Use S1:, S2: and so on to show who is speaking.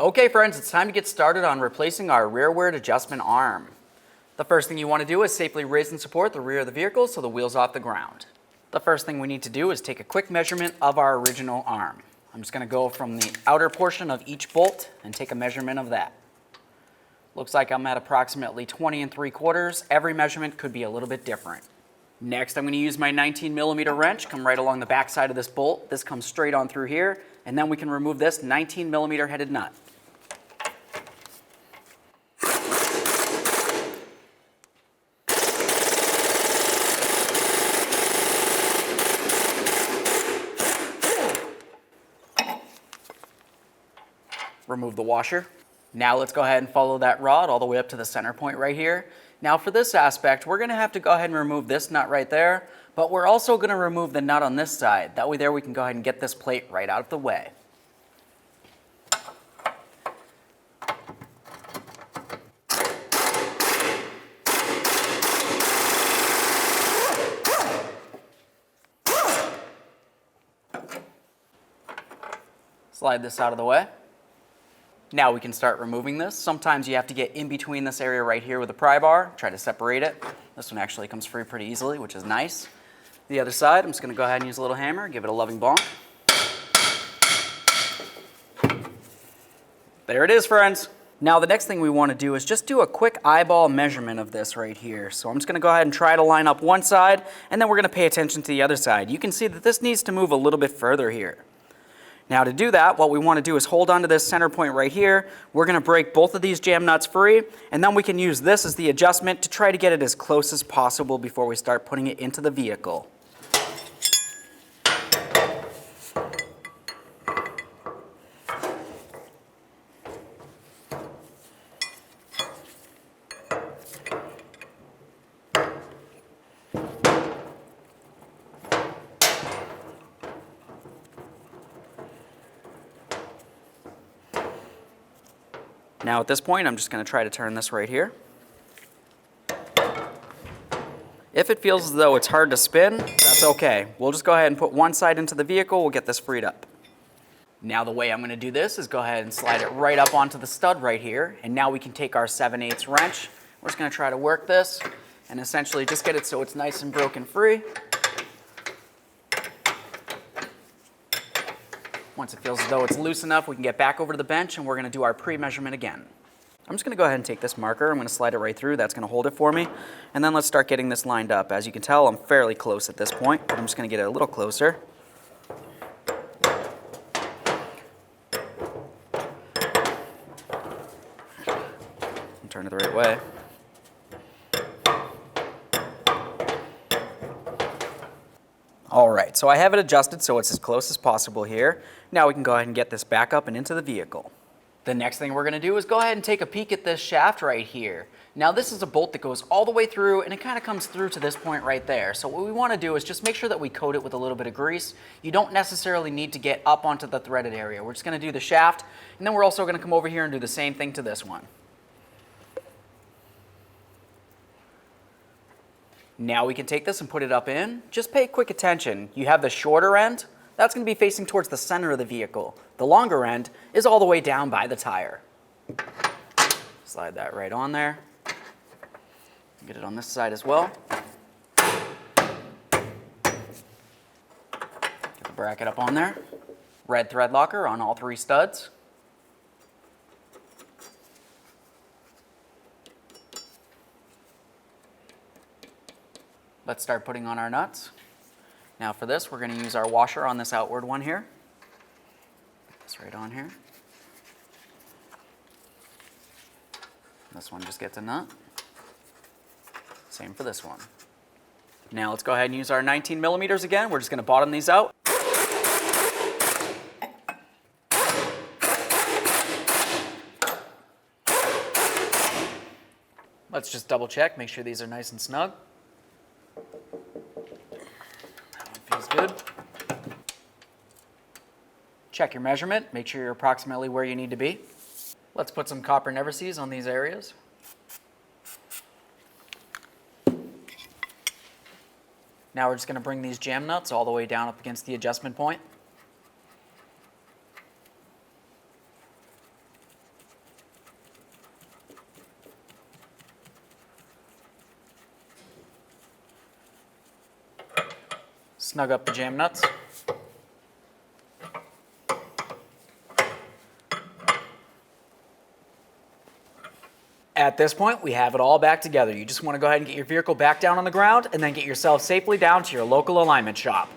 S1: Okay friends, it's time to get started on replacing our rearward adjustment arm. The first thing you want to do is safely raise and support the rear of the vehicle so the wheel's off the ground. The first thing we need to do is take a quick measurement of our original arm. I'm just going to go from the outer portion of each bolt and take a measurement of that. Looks like I'm at approximately 20 3/4. Every measurement could be a little bit different. Next, I'm going to use my 19mm wrench, come right along the back side of this bolt. This comes straight on through here, and then we can remove this 19mm headed nut. Remove the washer. Now let's go ahead and follow that rod all the way up to the center point right here. Now for this aspect, we're going to have to go ahead and remove this nut right there, but we're also going to remove the nut on this side. That way there we can go ahead and get this plate right out of the way. Slide this out of the way. Now we can start removing this. Sometimes you have to get in between this area right here with a pry bar, try to separate it. This one actually comes free pretty easily, which is nice. The other side, I'm just going to go ahead and use a little hammer, give it a loving bonk. There it is, friends. Now the next thing we want to do is just do a quick eyeball measurement of this right here. So I'm just going to go ahead and try to line up one side, and then we're going to pay attention to the other side. You can see that this needs to move a little bit further here. Now to do that, what we want to do is hold on to this center point right here. We're going to break both of these jam nuts free, and then we can use this as the adjustment to try to get it as close as possible before we start putting it into the vehicle. Now at this point, I'm just going to try to turn this right here. If it feels as though it's hard to spin, that's okay. We'll just go ahead and put one side into the vehicle. We'll get this freed up. Now the way I'm going to do this is go ahead and slide it right up onto the stud right here. And now we can take our 7/8 wrench. We're just going to try to work this and essentially just get it so it's nice and broken free. Once it feels as though it's loose enough, we can get back over to the bench and we're going to do our pre-measurement again. I'm just going to go ahead and take this marker. I'm going to slide it right through. That's going to hold it for me. And then let's start getting this lined up. As you can tell, I'm fairly close at this point, but I'm just going to get it a little closer. And turn it the right way. All right, so I have it adjusted so it's as close as possible here. Now we can go ahead and get this back up and into the vehicle. The next thing we're going to do is go ahead and take a peek at this shaft right here. Now this is a bolt that goes all the way through and it kind of comes through to this point right there. So what we want to do is just make sure that we coat it with a little bit of grease. You don't necessarily need to get up onto the threaded area. We're just going to do the shaft, and then we're also going to come over here and do the same thing to this one. Now we can take this and put it up in. Just pay quick attention. You have the shorter end. That's going to be facing towards the center of the vehicle. The longer end is all the way down by the tire. Slide that right on there. Get it on this side as well. Get the bracket up on there. Red thread locker on all 3 studs. Let's start putting on our nuts. Now for this, we're going to use our washer on this outward one here. Put this right on here. This one just gets a nut. Same for this one. Now let's go ahead and use our 19mm again. We're just going to bottom these out. Let's just double check, make sure these are nice and snug. Feels good. Check your measurement, make sure you're approximately where you need to be. Let's put some copper never-sees on these areas. Now we're just going to bring these jam nuts all the way down up against the adjustment point. Snug up the jam nuts. At this point, we have it all back together. You just want to go ahead and get your vehicle back down on the ground and then get yourself safely down to your local alignment shop.